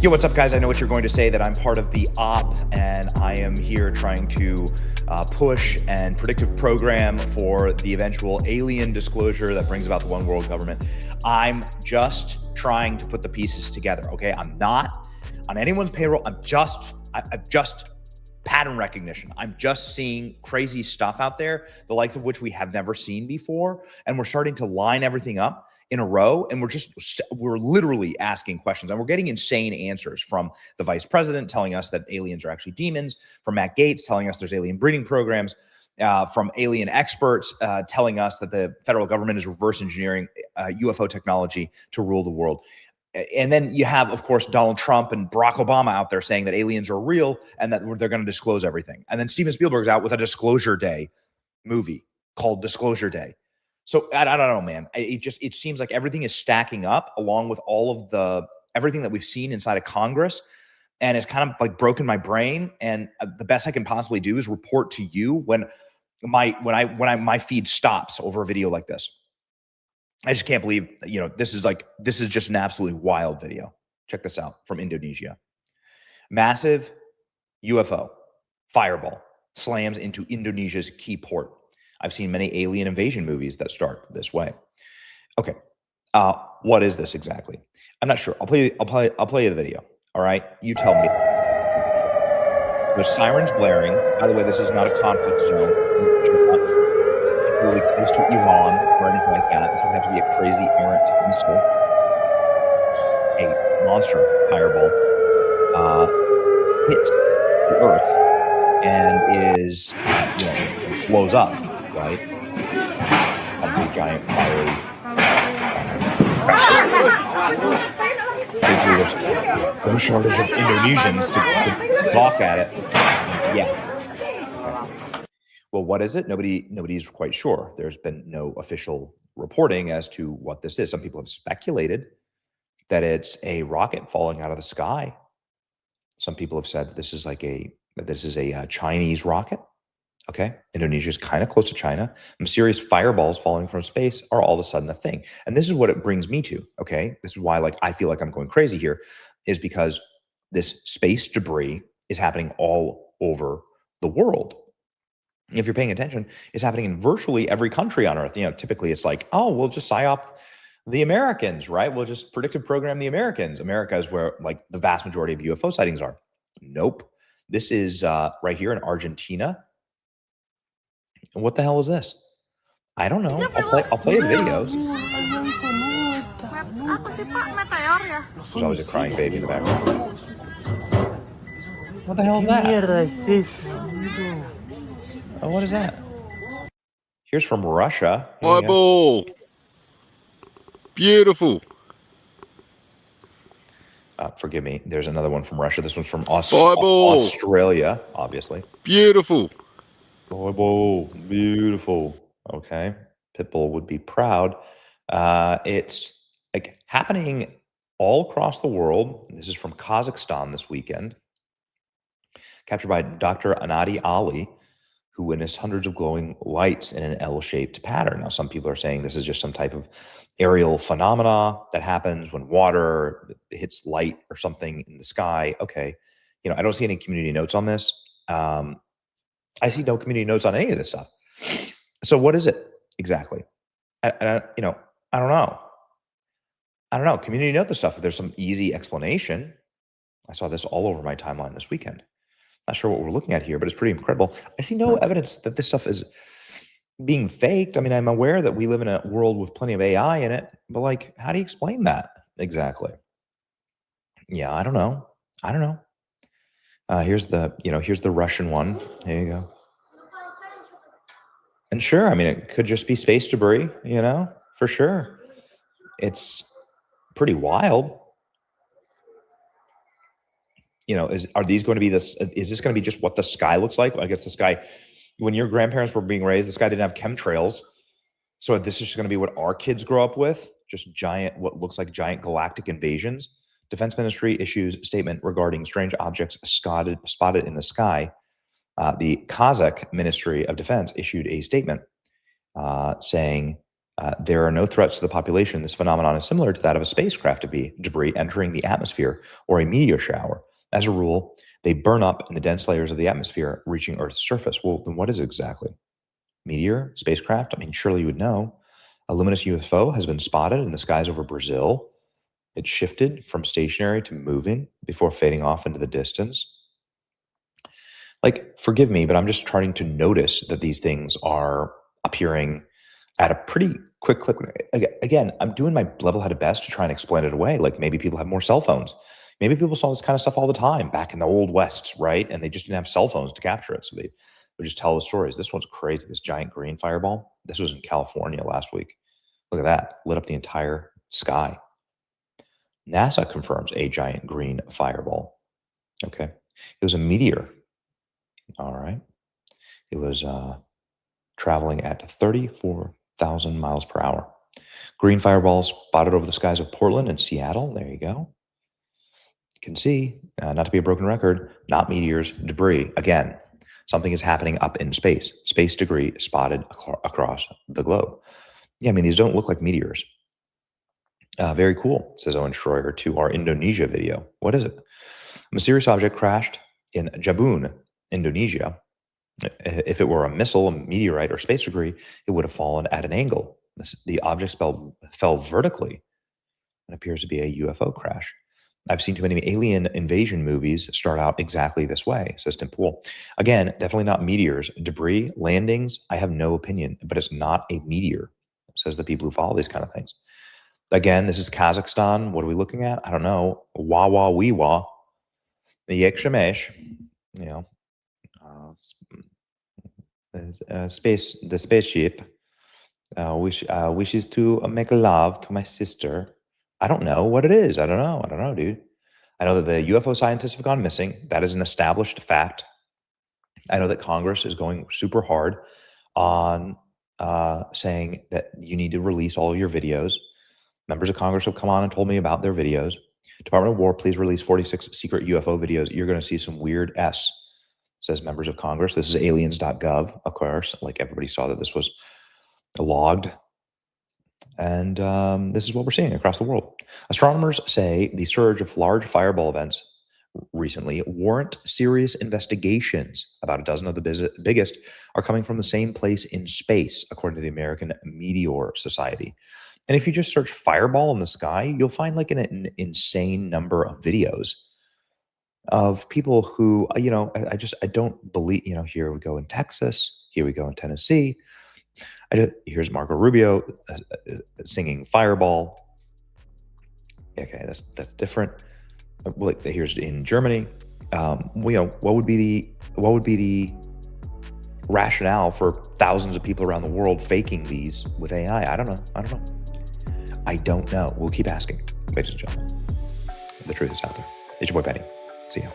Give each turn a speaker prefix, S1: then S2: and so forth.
S1: Yo, what's up, guys? I know what you're going to say, that I'm part of the op, and I am here trying to push and predictive program for the eventual alien disclosure that brings about the one world government. I'm just trying to put the pieces together, okay? I'm not on anyone's payroll. I'm just pattern recognition. I'm just seeing crazy stuff out there, the likes of which we have never seen before, and we're starting to line everything up in a row, and we're literally asking questions, and we're getting insane answers from the vice president telling us that aliens are actually demons, from Matt Gaetz telling us there's alien breeding programs, from alien experts telling us that the federal government is reverse engineering UFO technology to rule the world. And then you have, of course, Donald Trump and Barack Obama out there saying that aliens are real and that they're going to disclose everything. And then Steven Spielberg's out with a Disclosure Day movie called Disclosure Day. So I don't know, man. It seems like everything is stacking up along with all of everything that we've seen inside of Congress, and it's kind of like broken my brain. And the best I can possibly do is report to you when my feed stops over a video like this. I just can't believe, this is just an absolutely wild video. Check this out from Indonesia. Massive UFO fireball slams into Indonesia's key port. I've seen many alien invasion movies that start this way. Okay, what is this exactly? I'm not sure. I'll play you the video. All right, you tell me. There's sirens blaring. By the way, this is not a conflict zone. Really close to Iran or anything like that. This would have to be a crazy errant missile. A monster fireball hits the Earth and is, blows up, right? A big giant fiery pressure. No shortage of Indonesians to balk at it. Yeah. Well, what is it? Nobody's quite sure. There's been no official reporting as to what this is. Some people have speculated that it's a rocket falling out of the sky. Some people have said this is a Chinese rocket. Okay, Indonesia is kind of close to China. Mysterious fireballs falling from space are all of a sudden a thing, and this is what it brings me to. Okay, this is why I feel like I'm going crazy here, is because this space debris is happening all over the world. If you're paying attention, it's happening in virtually every country on Earth. Typically it's like, oh, we'll just psyop the Americans, right? We'll just predictive program the Americans. America is where the vast majority of UFO sightings are. Nope. This is right here in Argentina. And what the hell is this? I don't know. I'll play the videos. There's always a crying baby in the background. What the hell is that? Oh, what is that? Here's from Russia.
S2: Eyeball. Beautiful.
S1: Forgive me. There's another one from Russia. This one's from Australia, obviously.
S2: Beautiful.
S1: Eyeball. Beautiful. Okay. Pitbull would be proud. It's happening all across the world. This is from Kazakhstan this weekend. Captured by Dr. Anadi Ali, who witnessed hundreds of glowing lights in an L-shaped pattern. Now, some people are saying this is just some type of aerial phenomena that happens when water hits light or something in the sky. Okay. I don't see any community notes on this. I see no community notes on any of this stuff. So what is it exactly? I don't know. I don't know. Community note the stuff if there's some easy explanation. I saw this all over my timeline this weekend. Not sure what we're looking at here, but it's pretty incredible. I see no evidence that this stuff is being faked. I mean, I'm aware that we live in a world with plenty of AI in it, but how do you explain that exactly? Yeah, I don't know. Here's the Russian one. There you go. And sure, I mean, it could just be space debris, for sure. It's pretty wild. Are these going to be this? Is this going to be just what the sky looks like? I guess the sky, when your grandparents were being raised, the sky didn't have chemtrails. So this is just going to be what our kids grow up with, just what looks like giant galactic invasions. Defense Ministry issues a statement regarding strange objects spotted in the sky. The Kazakh Ministry of Defense issued a statement saying There are no threats to the population. This phenomenon is similar to that of a spacecraft debris entering the atmosphere or a meteor shower. As a rule, they burn up in the dense layers of the atmosphere, reaching Earth's surface. Well, then what is it exactly? Meteor? Spacecraft? I mean, surely you would know. A luminous UFO has been spotted in the skies over Brazil. It shifted from stationary to moving before fading off into the distance. Like, forgive me, but I'm just starting to notice that these things are appearing at a pretty quick clip. Again, I'm doing my level-headed best to try and explain it away. Like, maybe people have more cell phones. Maybe people saw this kind of stuff all the time back in the old West, right? And they just didn't have cell phones to capture it. So they would just tell the stories. This one's crazy. This giant green fireball. This was in California last week. Look at that. Lit up the entire sky. NASA confirms a giant green fireball. Okay. It was a meteor. All right. It was traveling at 34,000 miles per hour. Green fireballs spotted over the skies of Portland and Seattle. There you go. You can see, not to be a broken record, not meteors, debris. Again, something is happening up in space. Space debris spotted across the globe. Yeah, I mean, these don't look like meteors. Very cool, says Owen Schroyer to our Indonesia video. What is it? A mysterious object crashed in Jabun, Indonesia. If it were a missile, a meteorite, or space debris, it would have fallen at an angle. The object fell vertically and appears to be a UFO crash. I've seen too many alien invasion movies start out exactly this way, says Tim Pool. Again, definitely not meteors. Debris, landings, I have no opinion, but it's not a meteor, says the people who follow these kind of things. Again, this is Kazakhstan. What are we looking at? I don't know. Wah wee wah. Yekshemesh. You know, the spaceship wishes to make love to my sister. I don't know what it is. I don't know, dude. I know that the UFO scientists have gone missing. That is an established fact. I know that Congress is going super hard on saying that you need to release all of your videos. Members of Congress have come on and told me about their videos. Department of War, please release 46 secret UFO videos. You're going to see some weird S, says members of Congress. This is aliens.gov, of course. Like, everybody saw that this was logged. And this is what we're seeing across the world. Astronomers say the surge of large fireball events recently warrant serious investigations. About a dozen of the biggest are coming from the same place in space, according to the American Meteor Society. And if you just search fireball in the sky, you'll find like an insane number of videos of people who, I don't believe, here we go in Texas, here we go in Tennessee. Here's Marco Rubio singing Fireball. Okay, that's different. Like, here's in Germany. What would be the rationale for thousands of people around the world faking these with AI? I don't know. We'll keep asking, ladies and gentlemen. The truth is out there. It's your boy Benny. See ya.